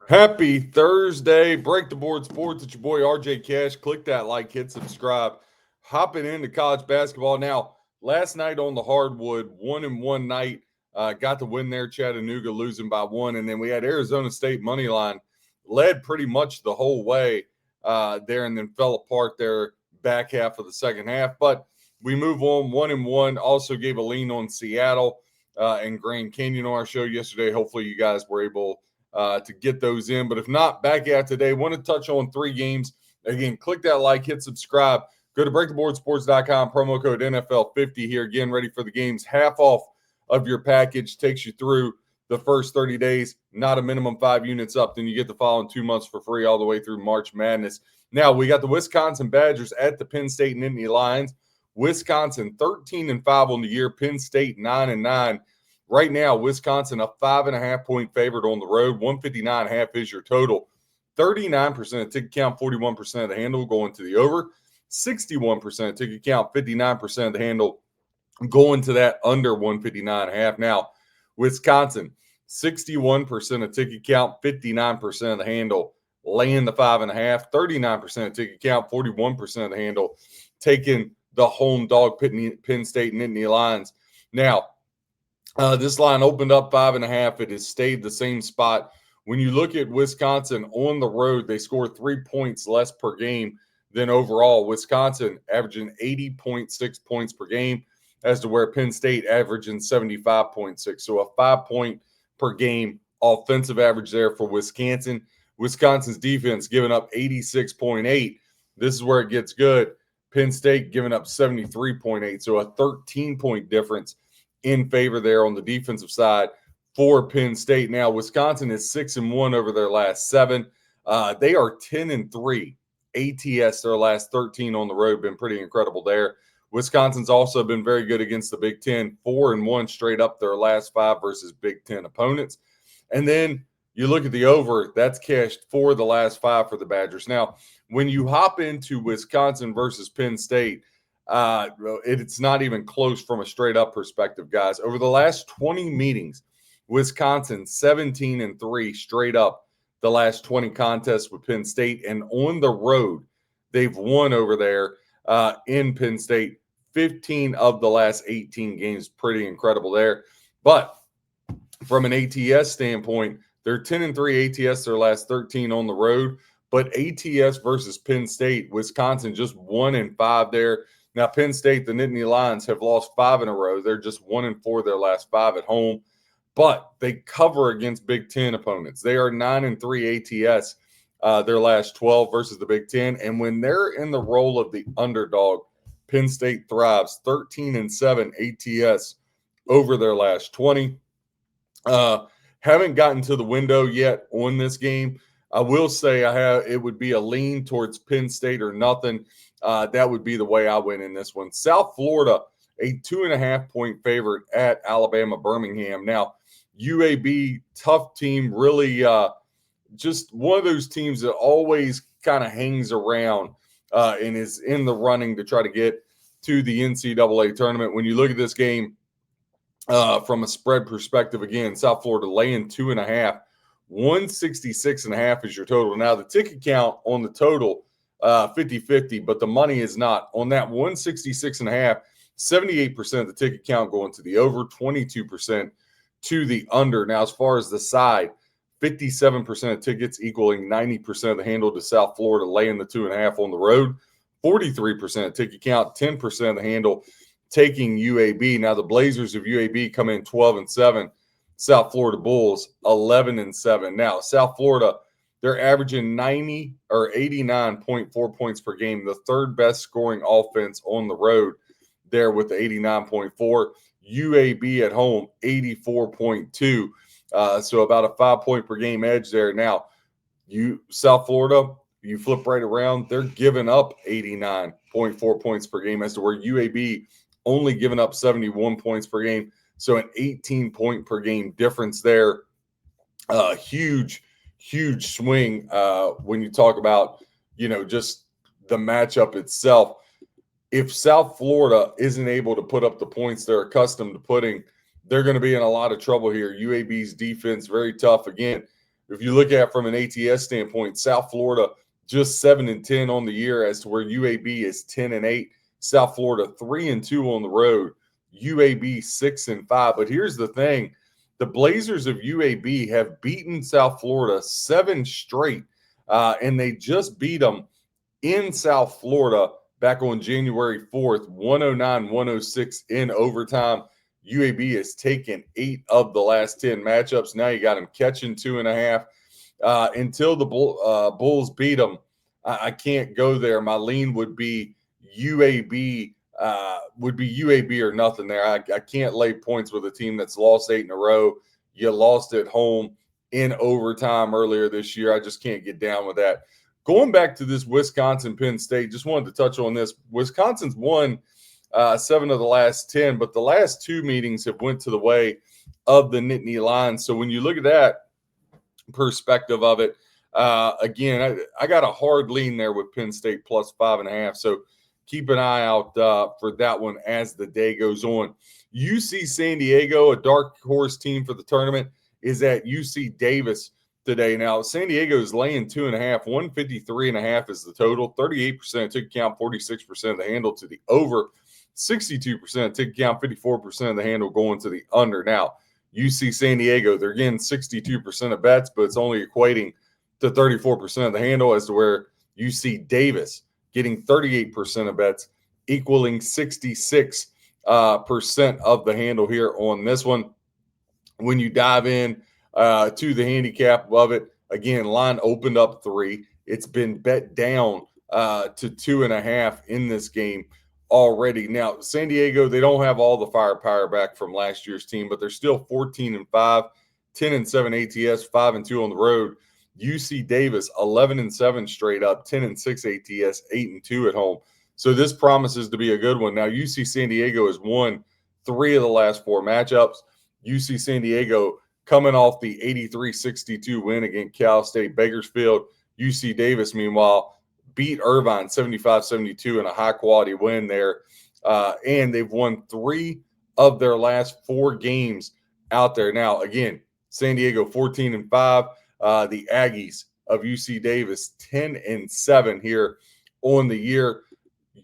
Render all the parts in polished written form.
Happy Thursday. Break the board sports. It's your boy RJ Cash. Click that like, hit subscribe. Hopping into college basketball. Now, last night on the hardwood, 1-1 night. Got the win there. Chattanooga losing by one. And then we had Arizona State money line. Led pretty much the whole way there and then fell apart there back half of the second half. But we move on 1-1. Also gave a lean on Seattle and Grand Canyon on our show yesterday. Hopefully you guys were able to get those in. But if not, back at today. Want to touch on three games. Again, click that like, hit subscribe. Go to breaktheboardsports.com, promo code NFL50 here. Again, ready for the games. Half off of your package takes you through the first 30 days, not a minimum 5 units up. Then you get the following 2 months for free all the way through March Madness. Now, we got the Wisconsin Badgers at the Penn State and Nittany Lions. Wisconsin 13-5 on the year, Penn State 9-9. Right now, Wisconsin a 5.5-point favorite on the road. 159.5 is your total. 39% of ticket count, 41% of the handle going to the over. 61% of ticket count, 59% of the handle going to that under 159.5. Now, Wisconsin, 61% of ticket count, 59% of the handle, laying the 5.5. 39% of ticket count, 41% of the handle, taking the home dog Penn State and Nittany Lions. Now, this line opened up 5.5. It has stayed the same spot. When you look at Wisconsin on the road, they score 3 points less per game than overall. Wisconsin averaging 80.6 points per game, as to where Penn State averaging 75.6. So a 5-point per game offensive average there for Wisconsin. Wisconsin's defense giving up 86.8. This is where it gets good. Penn State giving up 73.8. So a 13-point difference in favor there on the defensive side for Penn State. Now, Wisconsin is 6-1 over their last 7. They are 10-3 ATS, their last 13 on the road. Been pretty incredible there. Wisconsin's also been very good against the Big Ten, 4-1 straight up their last 5 versus Big Ten opponents. And then you look at the over, that's cashed for the last 5 for the Badgers. Now, when you hop into Wisconsin versus Penn State, it's not even close from a straight up perspective, guys. Over the last 20 meetings, Wisconsin 17-3 straight up the last 20 contests with Penn State, and on the road they've won over there in Penn State 15 of the last 18 games. Pretty incredible there. But from an ATS standpoint, they're 10-3 ATS their last 13 on the road. But ATS versus Penn State, Wisconsin just 1-5 there. Now, Penn State, the Nittany Lions, have lost 5 in a row. They're just 1-4 their last 5 at home. But they cover against Big Ten opponents. They are 9-3 ATS their last 12 versus the Big Ten. And when they're in the role of the underdog, Penn State thrives. 13-7 ATS over their last 20. Haven't gotten to the window yet on this game. I will say it would be a lean towards Penn State or nothing. That would be the way I went in this one. South Florida, a 2.5-point favorite at Alabama Birmingham. Now, UAB, tough team, really just one of those teams that always kind of hangs around and is in the running to try to get to the NCAA tournament. When you look at this game from a spread perspective, again, South Florida laying 2.5. 166.5 is your total. Now, the ticket count on the total, 50-50, but the money is not. On that 166.5, 78% of the ticket count going to the over, 22% to the under. Now, as far as the side, 57% of tickets equaling 90% of the handle to South Florida, laying the 2.5 on the road. 43% ticket count, 10% of the handle taking UAB. Now, the Blazers of UAB come in 12-7. South Florida Bulls 11-7. Now, South Florida, they're averaging 90 or 89.4 points per game, the third best scoring offense on the road there with the 89.4. UAB at home 84.2. So about a 5-point per game edge there. Now, South Florida, you flip right around, they're giving up 89.4 points per game, as to where UAB only giving up 71 points per game. So an 18-point per game difference there. Huge swing when you talk about, just the matchup itself. If South Florida isn't able to put up the points they're accustomed to putting, they're going to be in a lot of trouble here. UAB's defense, very tough. Again, If you look at it from an ATS standpoint, South Florida just 7-10 on the year, as to where UAB is 10-8. South Florida 3-2 on the road. UAB 6-5. But here's the thing: the Blazers of UAB have beaten South Florida 7 straight, and they just beat them in South Florida back on January 4th, 109-106 in overtime. UAB has taken 8 of the last 10 matchups. Now you got them catching 2.5. Until the Bulls beat them, I can't go there. My lean would be UAB. Would be UAB or nothing there. I can't lay points with a team that's lost 8 in a row. You lost at home in overtime earlier this year. I just can't get down with that. Going back to this Wisconsin-Penn State, just wanted to touch on this. Wisconsin's won 7 of the last 10, but the last 2 meetings have went to the way of the Nittany Lions. So when you look at that perspective of it, again, I got a hard lean there with Penn State plus 5.5. So keep an eye out for that one as the day goes on. UC San Diego, a dark horse team for the tournament, is at UC Davis today. Now, San Diego is laying 2.5. 153.5 is the total. 38% took count, 46% of the handle to the over. 62% took count, 54% of the handle going to the under. Now, UC San Diego, they're getting 62% of bets, but it's only equating to 34% of the handle, as to where UC Davis getting 38% of bets, equaling 66% of the handle here on this one. When you dive in to the handicap of it, again, line opened up 3. It's been bet down to 2.5 in this game already. Now, San Diego, they don't have all the firepower back from last year's team, but they're still 14-5, 10-7 ATS, 5-2 on the road. UC Davis, 11-7 straight up, 10-6 ATS, 8-2 at home. So this promises to be a good one. Now, UC San Diego has won 3 of the last 4 matchups. UC San Diego coming off the 83-62 win against Cal State Bakersfield. UC Davis, meanwhile, beat Irvine 75-72 in a high-quality win there. And they've won 3 of their last 4 games out there. Now, again, San Diego 14-5. The Aggies of UC Davis 10-7 here on the year.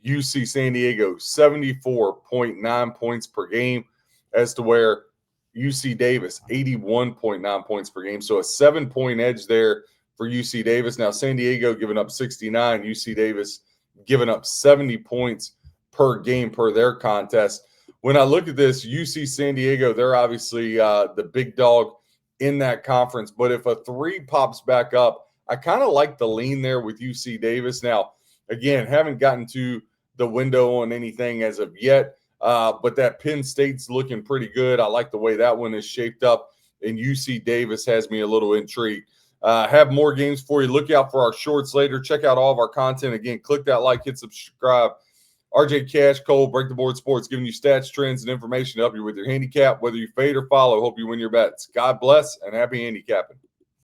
UC San Diego 74.9 points per game, as to where UC Davis 81.9 points per game. So a 7-point edge there for UC Davis. Now, San Diego giving up 69, UC Davis giving up 70 points per game per their contest. When I look at this, UC San Diego, they're obviously the big dog in that conference. But if a 3 pops back up, I kind of like the lean there with UC Davis. Now, again, haven't gotten to the window on anything as of yet, but that Penn State's looking pretty good. I like the way that one is shaped up, and UC Davis has me a little intrigued. Have more games for you. Look out for our shorts later. Check out all of our content. Again, click that like, hit subscribe. RJ Cash, Cole, Break the Board Sports, giving you stats, trends, and information to help you with your handicap, whether you fade or follow. Hope you win your bets. God bless and happy handicapping.